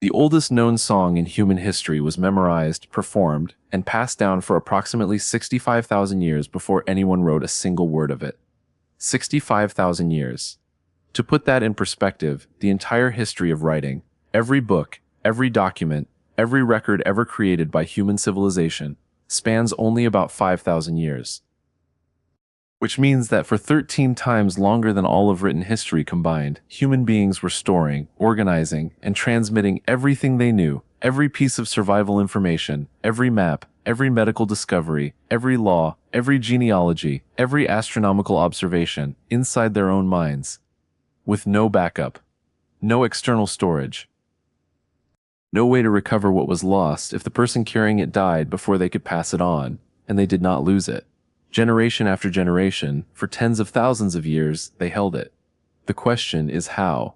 The oldest known song in human history was memorized, performed, and passed down for approximately 65,000 years before anyone wrote a single word of it. 65,000 years. To put that in perspective, the entire history of writing, every book, every document, every record ever created by human civilization, spans only about 5,000 years. Which means that for 13 times longer than all of written history combined, human beings were storing, organizing, and transmitting everything they knew, every piece of survival information, every map, every medical discovery, every law, every genealogy, every astronomical observation, inside their own minds. With no backup, no external storage, no way to recover what was lost if the person carrying it died before they could pass it on, and they did not lose it. Generation after generation, for tens of thousands of years, they held it. The question is how?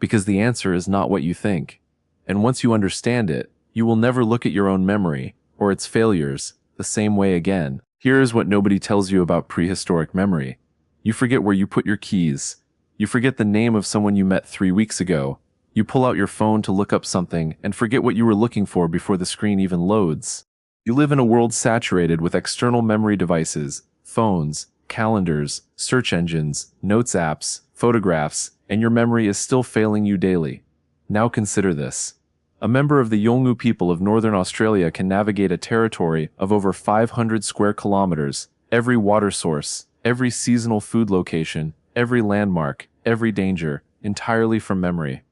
Because the answer is not what you think. And once you understand it, you will never look at your own memory, or its failures, the same way again. Here is what nobody tells you about prehistoric memory. You forget where you put your keys. You forget the name of someone you met 3 weeks ago. You pull out your phone to look up something and forget what you were looking for before the screen even loads. You live in a world saturated with external memory devices, phones, calendars, search engines, notes apps, photographs, and your memory is still failing you daily. Now consider this. A member of the Yolngu people of northern Australia can navigate a territory of over 500 square kilometers, every water source, every seasonal food location, every landmark, every danger, entirely from memory.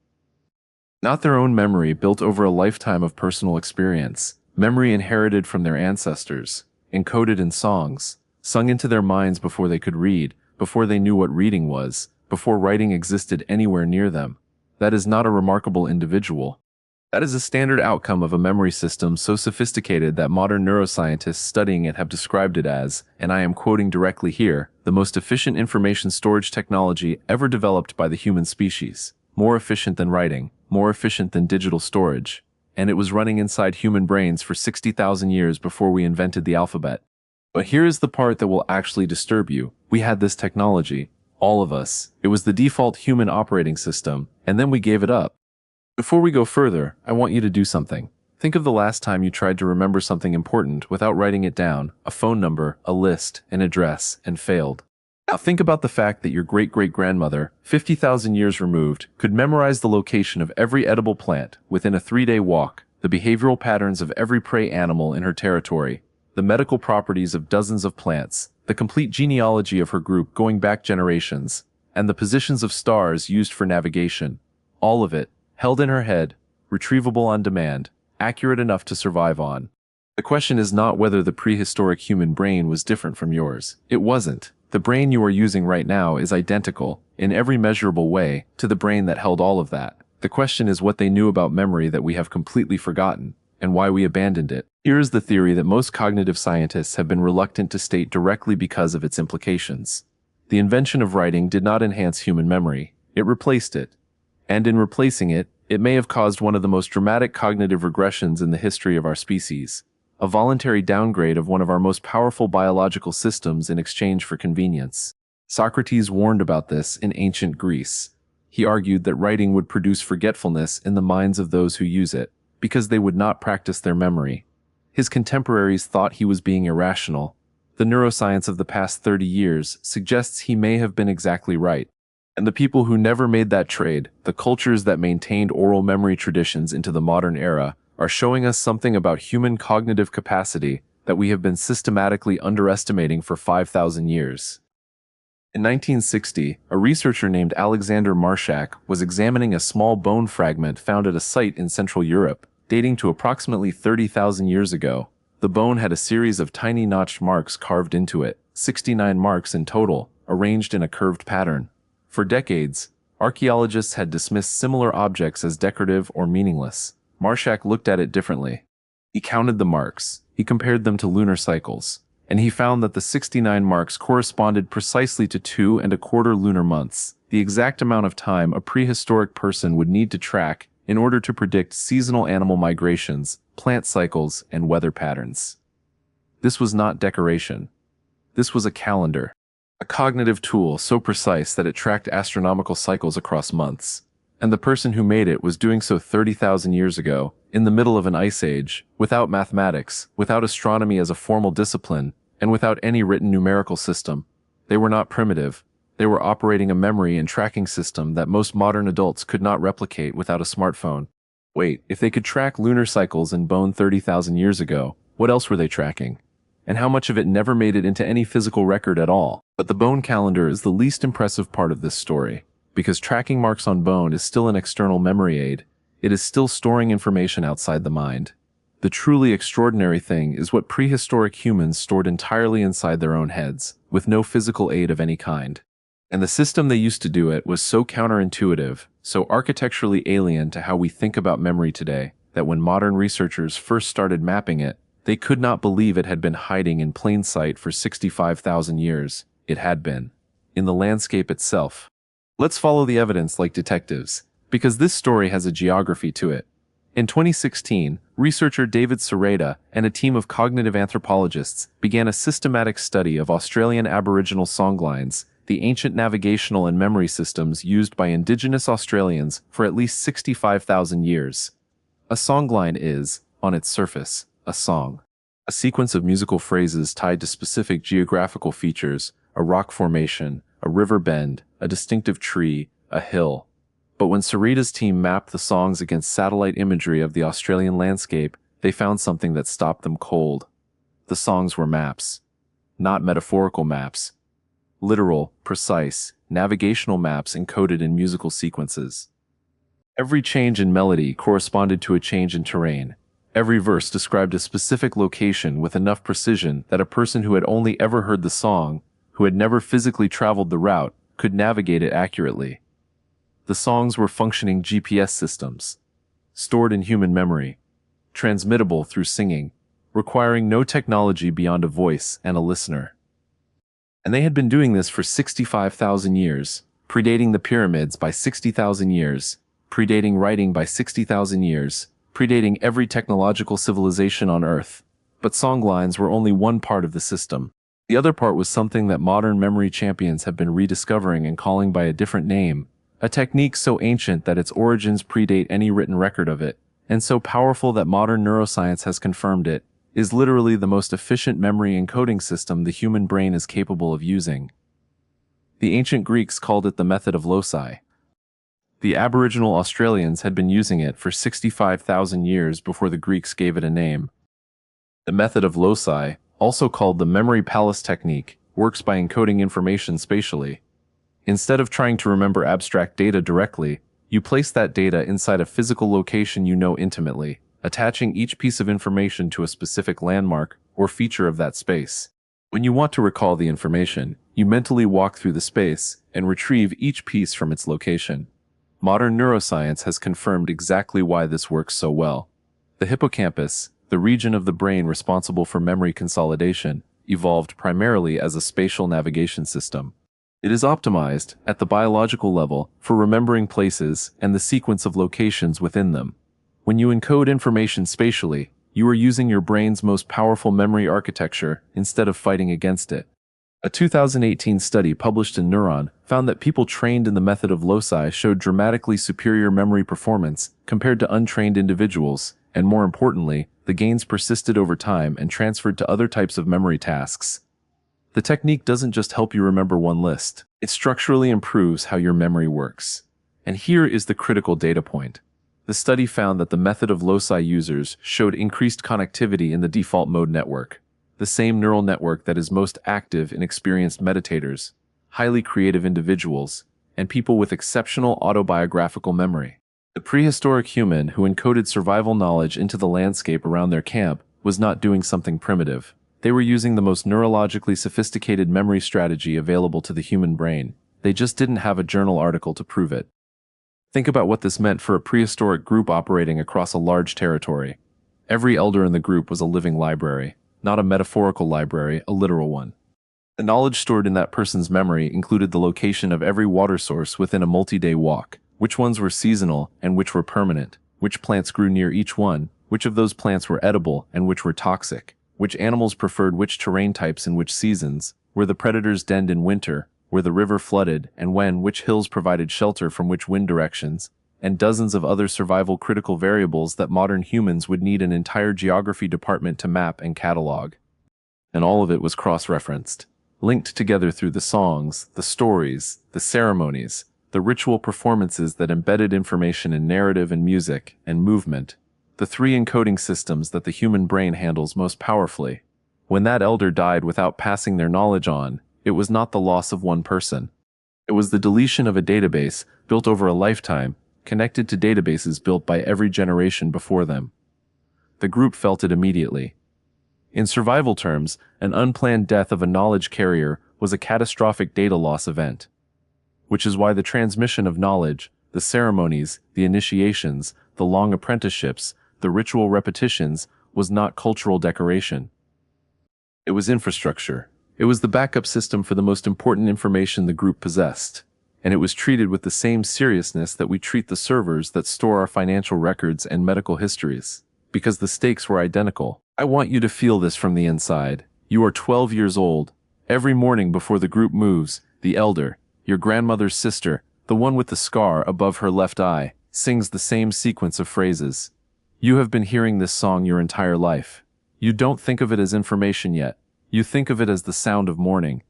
Not their own memory built over a lifetime of personal experience. Memory inherited from their ancestors, encoded in songs, sung into their minds before they could read, before they knew what reading was, before writing existed anywhere near them. That is not a remarkable individual. That is a standard outcome of a memory system so sophisticated that modern neuroscientists studying it have described it as, and I am quoting directly here, the most efficient information storage technology ever developed by the human species. More efficient than writing, more efficient than digital storage. And it was running inside human brains for 60,000 years before we invented the alphabet. But here is the part that will actually disturb you. We had this technology, all of us. It was the default human operating system, and then we gave it up. Before we go further, I want you to do something. Think of the last time you tried to remember something important without writing it down, a phone number, a list, an address, and failed. Now think about the fact that your great-great-grandmother, 50,000 years removed, could memorize the location of every edible plant within a 3-day walk, the behavioral patterns of every prey animal in her territory, the medical properties of dozens of plants, the complete genealogy of her group going back generations, and the positions of stars used for navigation. All of it, held in her head, retrievable on demand, accurate enough to survive on. The question is not whether the prehistoric human brain was different from yours. It wasn't. The brain you are using right now is identical, in every measurable way, to the brain that held all of that. The question is what they knew about memory that we have completely forgotten, and why we abandoned it. Here is the theory that most cognitive scientists have been reluctant to state directly because of its implications. The invention of writing did not enhance human memory, it replaced it. And in replacing it, it may have caused one of the most dramatic cognitive regressions in the history of our species. A voluntary downgrade of one of our most powerful biological systems in exchange for convenience. Socrates warned about this in ancient Greece. He argued that writing would produce forgetfulness in the minds of those who use it, because they would not practice their memory. His contemporaries thought he was being irrational. The neuroscience of the past 30 years suggests he may have been exactly right. And the people who never made that trade, the cultures that maintained oral memory traditions into the modern era, are showing us something about human cognitive capacity that we have been systematically underestimating for 5,000 years. In 1960, a researcher named Alexander Marshak was examining a small bone fragment found at a site in Central Europe, dating to approximately 30,000 years ago. The bone had a series of tiny notched marks carved into it, 69 marks in total, arranged in a curved pattern. For decades, archaeologists had dismissed similar objects as decorative or meaningless. Marshak looked at it differently. He counted the marks, he compared them to lunar cycles, and he found that the 69 marks corresponded precisely to 2¼ lunar months, the exact amount of time a prehistoric person would need to track in order to predict seasonal animal migrations, plant cycles, and weather patterns. This was not decoration. This was a calendar, a cognitive tool so precise that it tracked astronomical cycles across months. And the person who made it was doing so 30,000 years ago, in the middle of an ice age, without mathematics, without astronomy as a formal discipline, and without any written numerical system. They were not primitive. They were operating a memory and tracking system that most modern adults could not replicate without a smartphone. Wait, if they could track lunar cycles in bone 30,000 years ago, what else were they tracking? And how much of it never made it into any physical record at all? But the bone calendar is the least impressive part of this story, because tracking marks on bone is still an external memory aid. It is still storing information outside the mind. The truly extraordinary thing is what prehistoric humans stored entirely inside their own heads, with no physical aid of any kind. And the system they used to do it was so counterintuitive, so architecturally alien to how we think about memory today, that when modern researchers first started mapping it, they could not believe it had been hiding in plain sight for 65,000 years. It had been. In the landscape itself. Let's follow the evidence like detectives, because this story has a geography to it. In 2016, researcher David Sereda and a team of cognitive anthropologists began a systematic study of Australian Aboriginal songlines, the ancient navigational and memory systems used by Indigenous Australians for at least 65,000 years. A songline is, on its surface, a song. A sequence of musical phrases tied to specific geographical features, a rock formation, a river bend, a distinctive tree, a hill. But when Sereda's team mapped the songs against satellite imagery of the Australian landscape, they found something that stopped them cold. The songs were maps. Not metaphorical maps. Literal, precise, navigational maps encoded in musical sequences. Every change in melody corresponded to a change in terrain. Every verse described a specific location with enough precision that a person who had only ever heard the song, who had never physically traveled the route, could navigate it accurately. The songs were functioning GPS systems, stored in human memory, transmittable through singing, requiring no technology beyond a voice and a listener. And they had been doing this for 65,000 years, predating the pyramids by 60,000 years, predating writing by 60,000 years, predating every technological civilization on Earth. But songlines were only one part of the system. The other part was something that modern memory champions have been rediscovering and calling by a different name, a technique so ancient that its origins predate any written record of it, and so powerful that modern neuroscience has confirmed it, is literally the most efficient memory encoding system the human brain is capable of using. The ancient Greeks called it the method of loci. The Aboriginal Australians had been using it for 65,000 years before the Greeks gave it a name. The method of loci, also called the memory palace technique, works by encoding information spatially. Instead of trying to remember abstract data directly, you place that data inside a physical location you know intimately, attaching each piece of information to a specific landmark or feature of that space. When you want to recall the information, you mentally walk through the space and retrieve each piece from its location. Modern neuroscience has confirmed exactly why this works so well. The hippocampus, the region of the brain responsible for memory consolidation, evolved primarily as a spatial navigation system. It is optimized, at the biological level, for remembering places and the sequence of locations within them. When you encode information spatially, you are using your brain's most powerful memory architecture instead of fighting against it. A 2018 study published in Neuron found that people trained in the method of loci showed dramatically superior memory performance compared to untrained individuals, and more importantly, the gains persisted over time and transferred to other types of memory tasks. The technique doesn't just help you remember one list, it structurally improves how your memory works. And here is the critical data point. The study found that the method of loci users showed increased connectivity in the default mode network, the same neural network that is most active in experienced meditators, highly creative individuals, and people with exceptional autobiographical memory. The prehistoric human who encoded survival knowledge into the landscape around their camp was not doing something primitive. They were using the most neurologically sophisticated memory strategy available to the human brain. They just didn't have a journal article to prove it. Think about what this meant for a prehistoric group operating across a large territory. Every elder in the group was a living library. Not a metaphorical library, a literal one. The knowledge stored in that person's memory included the location of every water source within a multi-day walk, which ones were seasonal and which were permanent, which plants grew near each one, which of those plants were edible and which were toxic, which animals preferred which terrain types in which seasons, where the predators denned in winter, where the river flooded, and when which hills provided shelter from which wind directions, and dozens of other survival-critical variables that modern humans would need an entire geography department to map and catalog. And all of it was cross-referenced, linked together through the songs, the stories, the ceremonies, the ritual performances that embedded information in narrative and music and movement, the three encoding systems that the human brain handles most powerfully. When that elder died without passing their knowledge on, it was not the loss of one person. It was the deletion of a database built over a lifetime, connected to databases built by every generation before them. The group felt it immediately. In survival terms, an unplanned death of a knowledge carrier was a catastrophic data loss event. Which is why the transmission of knowledge, the ceremonies, the initiations, the long apprenticeships, the ritual repetitions, was not cultural decoration. It was infrastructure. It was the backup system for the most important information the group possessed, and it was treated with the same seriousness that we treat the servers that store our financial records and medical histories, because the stakes were identical. I want you to feel this from the inside. You are 12 years old. Every morning before the group moves, the elder, your grandmother's sister, the one with the scar above her left eye, sings the same sequence of phrases. You have been hearing this song your entire life. You don't think of it as information yet. You think of it as the sound of morning.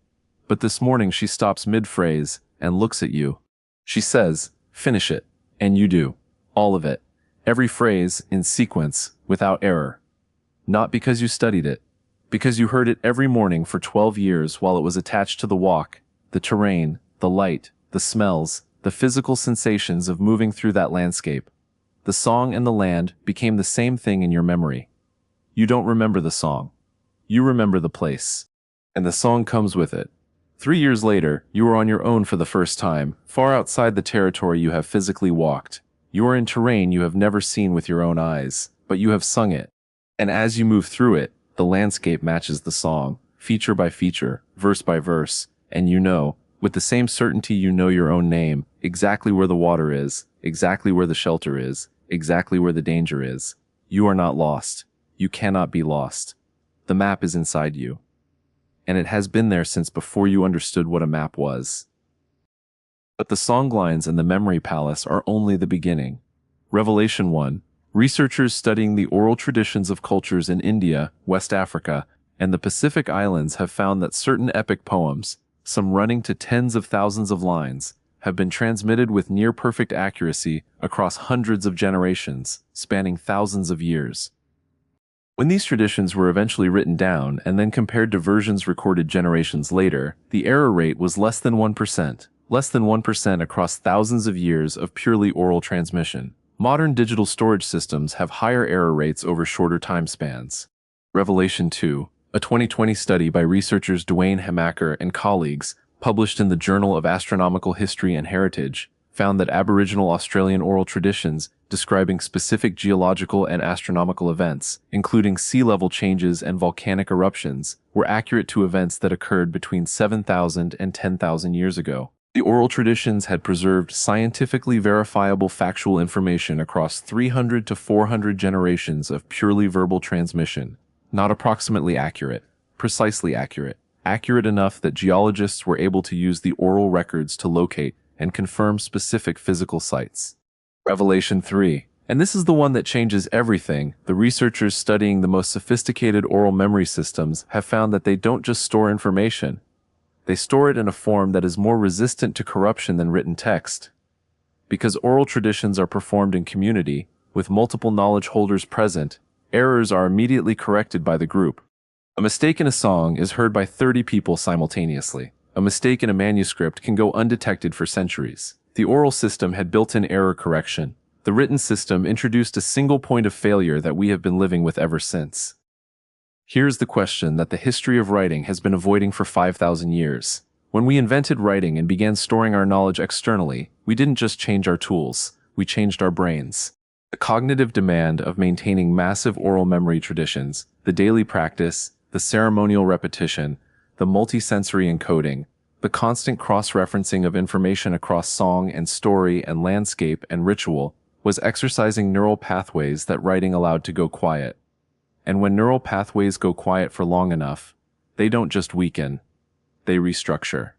But this morning she stops mid-phrase and looks at you. She says, "Finish it." And you do. All of it. Every phrase, in sequence, without error. Not because you studied it. Because you heard it every morning for 12 years while it was attached to the walk, the terrain, the light, the smells, the physical sensations of moving through that landscape. The song and the land became the same thing in your memory. You don't remember the song. You remember the place. And the song comes with it. 3 years later, you are on your own for the first time, far outside the territory you have physically walked. You are in terrain you have never seen with your own eyes, but you have sung it. And as you move through it, the landscape matches the song, feature by feature, verse by verse, and you know, with the same certainty you know your own name, exactly where the water is, exactly where the shelter is, exactly where the danger is. You are not lost. You cannot be lost. The map is inside you. And it has been there since before you understood what a map was. But the songlines and the memory palace are only the beginning. Revelation 1. Researchers studying the oral traditions of cultures in India, West Africa, and the Pacific Islands have found that certain epic poems, some running to tens of thousands of lines, have been transmitted with near-perfect accuracy across hundreds of generations, spanning thousands of years. When these traditions were eventually written down and then compared to versions recorded generations later, the error rate was less than 1%, less than 1% across thousands of years of purely oral transmission. Modern digital storage systems have higher error rates over shorter time spans. Revelation 2, a 2020 study by researchers Dwayne Hamaker and colleagues, published in the Journal of Astronomical History and Heritage, found that Aboriginal Australian oral traditions describing specific geological and astronomical events, including sea level changes and volcanic eruptions, were accurate to events that occurred between 7,000 and 10,000 years ago. The oral traditions had preserved scientifically verifiable factual information across 300 to 400 generations of purely verbal transmission, not approximately accurate, precisely accurate, accurate enough that geologists were able to use the oral records to locate and confirm specific physical sites. Revelation 3. And this is the one that changes everything. The researchers studying the most sophisticated oral memory systems have found that they don't just store information. They store it in a form that is more resistant to corruption than written text. Because oral traditions are performed in community, with multiple knowledge holders present, errors are immediately corrected by the group. A mistake in a song is heard by 30 people simultaneously. A mistake in a manuscript can go undetected for centuries. The oral system had built-in error correction. The written system introduced a single point of failure that we have been living with ever since. Here's the question that the history of writing has been avoiding for 5,000 years. When we invented writing and began storing our knowledge externally, we didn't just change our tools, we changed our brains. The cognitive demand of maintaining massive oral memory traditions, the daily practice, the ceremonial repetition, the multisensory encoding, the constant cross-referencing of information across song and story and landscape and ritual was exercising neural pathways that writing allowed to go quiet. And when neural pathways go quiet for long enough, they don't just weaken, they restructure.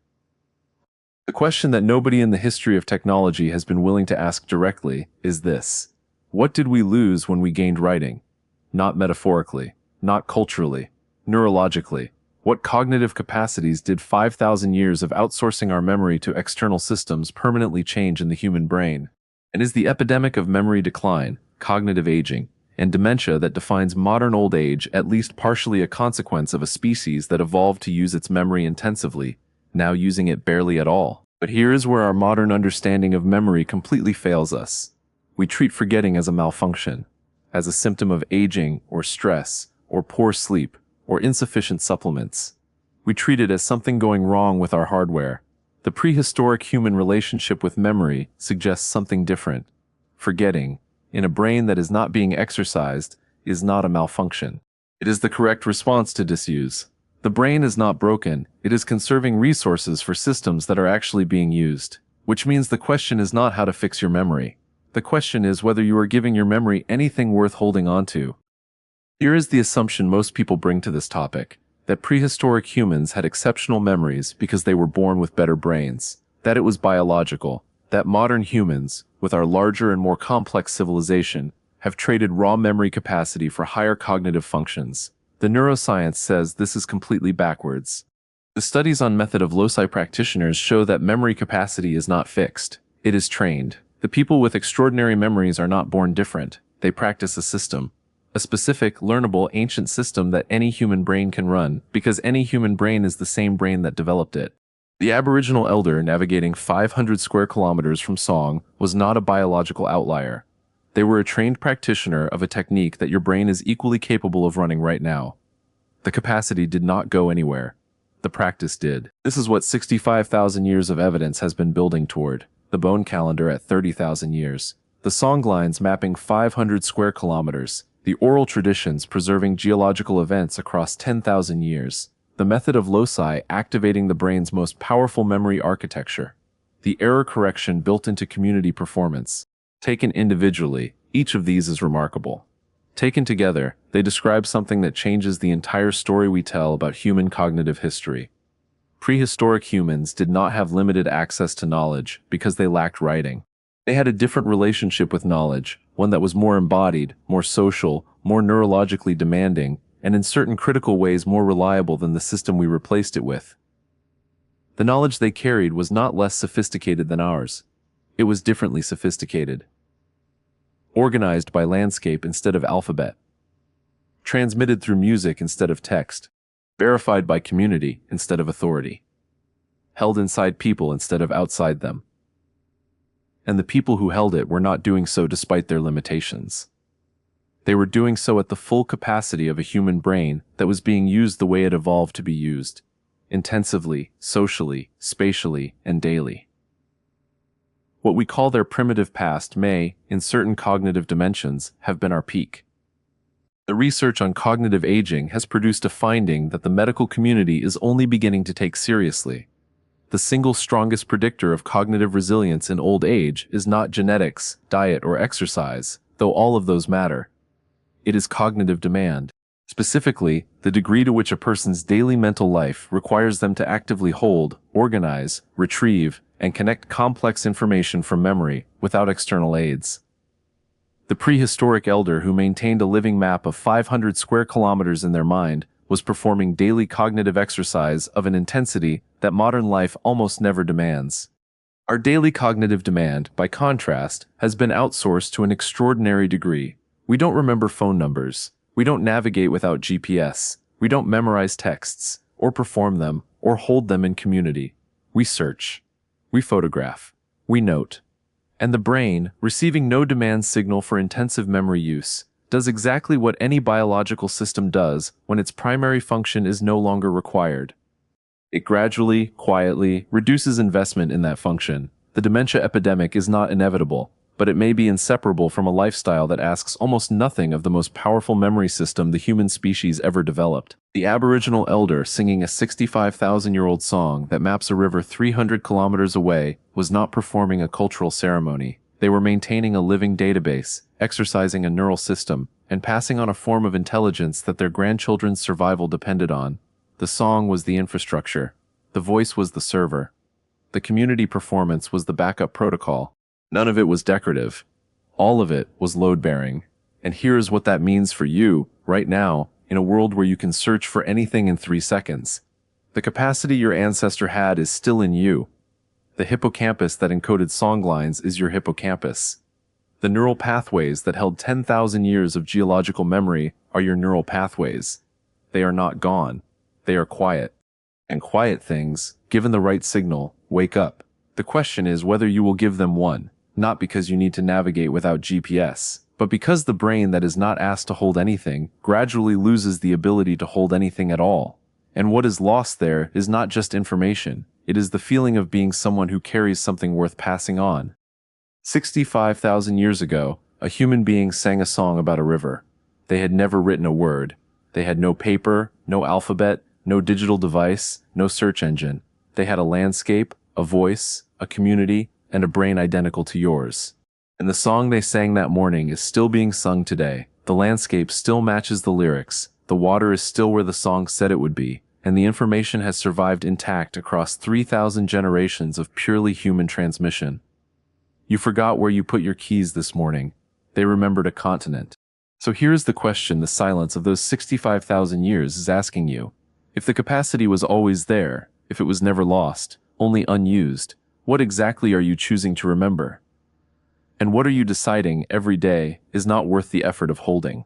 The question that nobody in the history of technology has been willing to ask directly is this: what did we lose when we gained writing? Not metaphorically, not culturally, neurologically. What cognitive capacities did 5,000 years of outsourcing our memory to external systems permanently change in the human brain? And is the epidemic of memory decline, cognitive aging, and dementia that defines modern old age at least partially a consequence of a species that evolved to use its memory intensively, now using it barely at all? But here is where our modern understanding of memory completely fails us. We treat forgetting as a malfunction, as a symptom of aging or stress or poor sleep or insufficient supplements. We treat it as something going wrong with our hardware. The prehistoric human relationship with memory suggests something different. Forgetting, in a brain that is not being exercised, is not a malfunction. It is the correct response to disuse. The brain is not broken, it is conserving resources for systems that are actually being used. Which means the question is not how to fix your memory. The question is whether you are giving your memory anything worth holding on to. Here is the assumption most people bring to this topic, that prehistoric humans had exceptional memories because they were born with better brains, that it was biological, that modern humans, with our larger and more complex civilization, have traded raw memory capacity for higher cognitive functions. The neuroscience says this is completely backwards. The studies on method of loci practitioners show that memory capacity is not fixed, it is trained. The people with extraordinary memories are not born different, they practice a system. A specific, learnable, ancient system that any human brain can run, because any human brain is the same brain that developed it. The Aboriginal elder navigating 500 square kilometers from Song was not a biological outlier. They were a trained practitioner of a technique that your brain is equally capable of running right now. The capacity did not go anywhere. The practice did. This is what 65,000 years of evidence has been building toward. The bone calendar at 30,000 years. The song lines mapping 500 square kilometers. The oral traditions preserving geological events across 10,000 years. The method of loci activating the brain's most powerful memory architecture. The error correction built into community performance. Taken individually, each of these is remarkable. Taken together, they describe something that changes the entire story we tell about human cognitive history. Prehistoric humans did not have limited access to knowledge because they lacked writing. They had a different relationship with knowledge, one that was more embodied, more social, more neurologically demanding, and in certain critical ways more reliable than the system we replaced it with. The knowledge they carried was not less sophisticated than ours. It was differently sophisticated. Organized by landscape instead of alphabet. Transmitted through music instead of text. Verified by community instead of authority. Held inside people instead of outside them. And the people who held it were not doing so despite their limitations. They were doing so at the full capacity of a human brain that was being used the way it evolved to be used. Intensively, socially, spatially, and daily. What we call their primitive past may, in certain cognitive dimensions, have been our peak. The research on cognitive aging has produced a finding that the medical community is only beginning to take seriously. The single strongest predictor of cognitive resilience in old age is not genetics, diet, or exercise, though all of those matter. It is cognitive demand. Specifically, the degree to which a person's daily mental life requires them to actively hold, organize, retrieve, and connect complex information from memory without external aids. The prehistoric elder who maintained a living map of 500 square kilometers in their mind was performing daily cognitive exercise of an intensity that modern life almost never demands. Our daily cognitive demand, by contrast, has been outsourced to an extraordinary degree. We don't remember phone numbers. We don't navigate without GPS. We don't memorize texts, or perform them, or hold them in community. We search. We photograph. We note. And the brain, receiving no demand signal for intensive memory use, does exactly what any biological system does when its primary function is no longer required. It gradually, quietly, reduces investment in that function. The dementia epidemic is not inevitable, but it may be inseparable from a lifestyle that asks almost nothing of the most powerful memory system the human species ever developed. The Aboriginal elder singing a 65,000-year-old song that maps a river 300 kilometers away was not performing a cultural ceremony. They were maintaining a living database, exercising a neural system, and passing on a form of intelligence that their grandchildren's survival depended on. The song was the infrastructure. The voice was the server. The community performance was the backup protocol. None of it was decorative. All of it was load-bearing. And here's what that means for you, right now, in a world where you can search for anything in 3 seconds. The capacity your ancestor had is still in you. The hippocampus that encoded songlines is your hippocampus. The neural pathways that held 10,000 years of geological memory are your neural pathways. They are not gone. They are quiet. And quiet things, given the right signal, wake up. The question is whether you will give them one, not because you need to navigate without GPS, but because the brain that is not asked to hold anything gradually loses the ability to hold anything at all. And what is lost there is not just information, it is the feeling of being someone who carries something worth passing on. 65,000 years ago, a human being sang a song about a river. They had never written a word. They had no paper, no alphabet, no digital device, no search engine. They had a landscape, a voice, a community, and a brain identical to yours. And the song they sang that morning is still being sung today. The landscape still matches the lyrics, the water is still where the song said it would be, and the information has survived intact across 3,000 generations of purely human transmission. You forgot where you put your keys this morning. They remembered a continent. So here's the question the silence of those 65,000 years is asking you. If the capacity was always there, if it was never lost, only unused, what exactly are you choosing to remember? And what are you deciding every day is not worth the effort of holding?